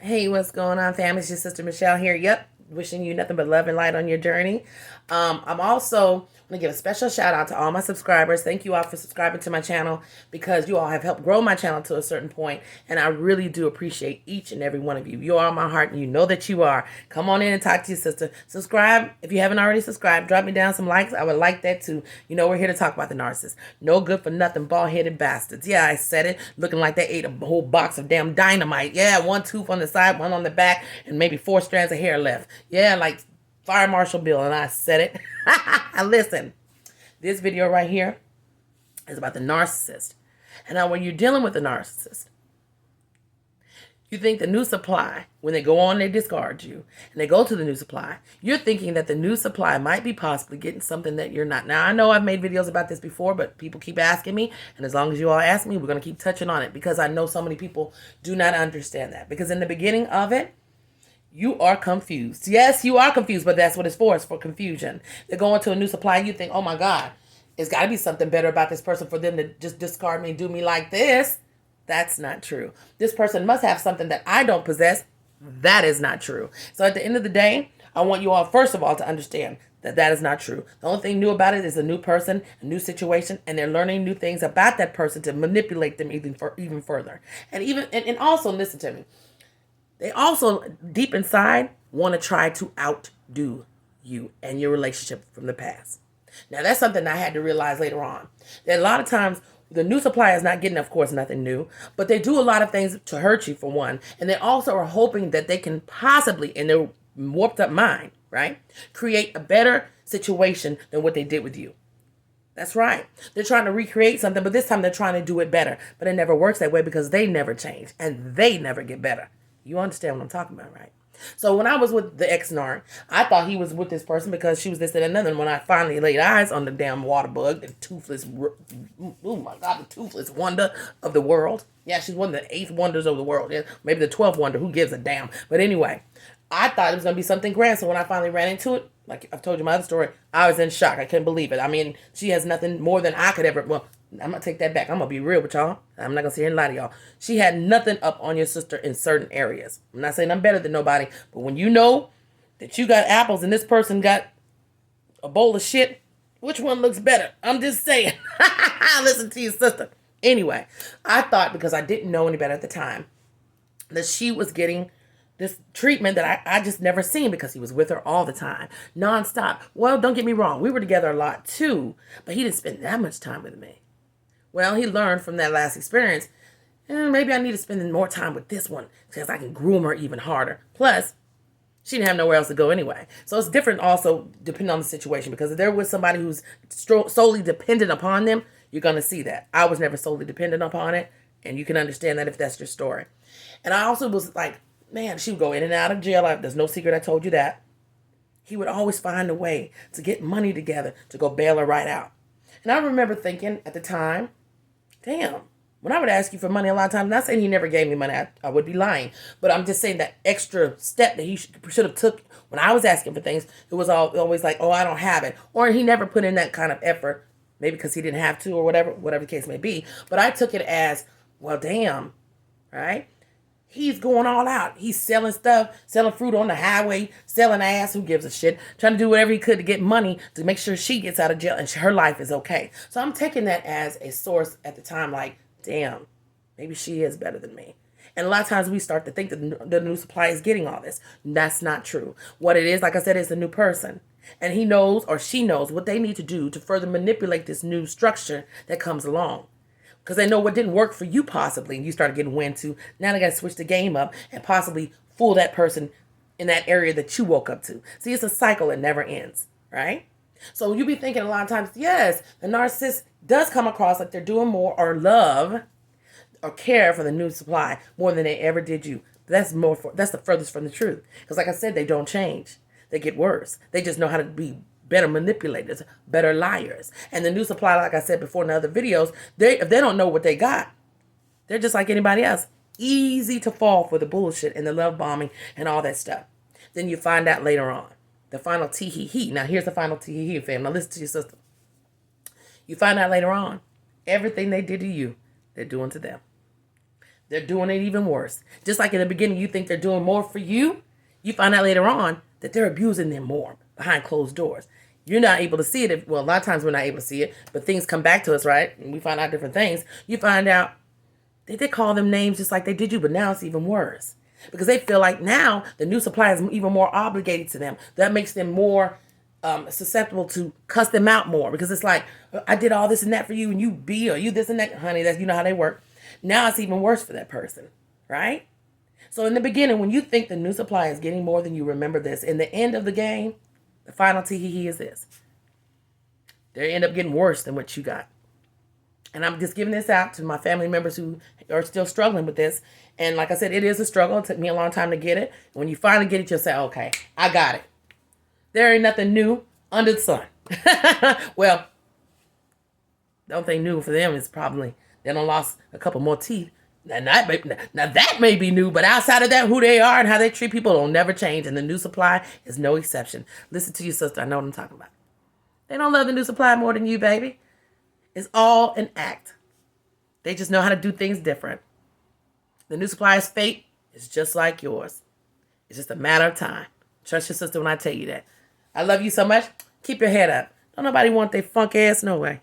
Hey, what's going on, family? It's your sister Michelle here. Yep, wishing you nothing but love and light on your journey. I'm also going to give a special shout out to all my subscribers. Thank you all for subscribing to my channel because you all have helped grow my channel to a certain point, and I really do appreciate each and every one of you. You are my heart, and you know that you are. Come on in and talk to your sister. Subscribe if you haven't already subscribed. Drop me down some likes. I would like that too. You know, we're here to talk about the narcissist. No good for nothing, bald-headed bastards. Yeah, I said it. Looking like they ate a whole box of damn dynamite. Yeah, one tooth on the side, one on the back, and maybe 4 strands of hair left. Yeah, like Fire Marshal Bill, and I said it. Listen, this video right here is about the narcissist. And now when you're dealing with the narcissist, you think the new supply, when they go on, they discard you, and they go to the new supply, you're thinking that the new supply might be possibly getting something that you're not. Now, I know I've made videos about this before, but people keep asking me, and as long as you all ask me, we're going to keep touching on it because I know so many people do not understand that. Because in the beginning of it, you are confused. Yes, you are confused, but that's what it's for. It's for confusion. They're going to a new supply, and you think, oh my God, it's got to be something better about this person for them to just discard me and do me like this. That's not true. This person must have something that I don't possess. That is not true. So at the end of the day, I want you all, first of all, to understand that that is not true. The only thing new about it is a new person, a new situation, and they're learning new things about that person to manipulate them even further. And also, listen to me, they also, deep inside, want to try to outdo you and your relationship from the past. Now, that's something I had to realize later on. That a lot of times, the new supplier is not getting, of course, nothing new, but they do a lot of things to hurt you, for one. And they also are hoping that they can possibly, in their warped up mind, right, create a better situation than what they did with you. That's right. They're trying to recreate something, but this time they're trying to do it better. But it never works that way because they never change and they never get better. You understand what I'm talking about, right? So when I was with the ex-narc, I thought he was with this person because she was this and another. And when I finally laid eyes on the damn water bug, the toothless, oh my God, the toothless wonder of the world. Yeah, she's one of the 8th wonders of the world. Yeah, maybe the 12th wonder. Who gives a damn? But anyway, I thought it was going to be something grand. So when I finally ran into it, like I've told you my other story, I was in shock. I couldn't believe it. I mean, she has nothing more than I could ever, well, I'm going to take that back. I'm going to be real with y'all. I'm not going to sit here and lie to y'all. She had nothing up on your sister in certain areas. I'm not saying I'm better than nobody, but when you know that you got apples and this person got a bowl of shit, which one looks better? I'm just saying. Listen to your sister. Anyway, I thought, because I didn't know any better at the time, that she was getting this treatment that I just never seen because he was with her all the time, nonstop. Well, don't get me wrong. We were together a lot too, but he didn't spend that much time with me. Well, he learned from that last experience, maybe I need to spend more time with this one because I can groom her even harder. Plus, she didn't have nowhere else to go anyway. So it's different also depending on the situation, because if they're with somebody who's solely dependent upon them, you're going to see that. I was never solely dependent upon it, and you can understand that if that's your story. And I also was like, man, she would go in and out of jail. There's no secret I told you that. He would always find a way to get money together to go bail her right out. And I remember thinking at the time, damn, when I would ask you for money a lot of times, not saying he never gave me money, I would be lying. But I'm just saying that extra step that he should have took when I was asking for things, it was always like, oh, I don't have it. Or he never put in that kind of effort, maybe because he didn't have to or whatever the case may be. But I took it as, well, damn, right? He's going all out. He's selling stuff, selling fruit on the highway, selling ass. Who gives a shit? Trying to do whatever he could to get money to make sure she gets out of jail and her life is okay. So I'm taking that as a source at the time, like, damn, maybe she is better than me. And a lot of times we start to think that the new supply is getting all this. That's not true. What it is, like I said, is a new person. And he knows or she knows what they need to do to further manipulate this new structure that comes along. Because they know what didn't work for you possibly, and you started getting wind to. Now they got to switch the game up and possibly fool that person in that area that you woke up to. See, it's a cycle that never ends, right? So you be thinking a lot of times, yes, the narcissist does come across like they're doing more or love or care for the new supply more than they ever did you. That's the furthest from the truth. Because like I said, they don't change. They get worse. They just know how to be better manipulators, better liars. And the new supply, like I said before in the other videos, if they don't know what they got, they're just like anybody else. Easy to fall for the bullshit and the love bombing and all that stuff. Then you find out later on. The final tee-hee-hee. Now here's the final tee-hee-hee, fam. Now listen to your sister. You find out later on, everything they did to you, they're doing to them. They're doing it even worse. Just like in the beginning, you think they're doing more for you. You find out later on that they're abusing them more behind closed doors. You're not able to see it. Well, a lot of times we're not able to see it, but things come back to us, right? And we find out different things. You find out they call them names just like they did you, but now it's even worse. Because they feel like now the new supply is even more obligated to them. That makes them more susceptible to cuss them out more. Because it's like, I did all this and that for you, and you be, or you this and that. Honey, that's, you know how they work. Now it's even worse for that person, right? So in the beginning, when you think the new supply is getting more than you, remember this. In the end of the game, the final tee-hee-hee is this. They end up getting worse than what you got. And I'm just giving this out to my family members who are still struggling with this. And like I said, it is a struggle. It took me a long time to get it. When you finally get it, you'll say, okay, I got it. There ain't nothing new under the sun. Well, the only thing new for them is probably they done lost a couple more teeth. Now that may be new, but outside of that, who they are and how they treat people will never change. And the new supply is no exception. Listen to your sister. I know what I'm talking about. They don't love the new supply more than you, baby. It's all an act. They just know how to do things different. The new supply's fate is just like yours. It's just a matter of time. Trust your sister when I tell you that. I love you so much. Keep your head up. Don't nobody want their funk ass no way.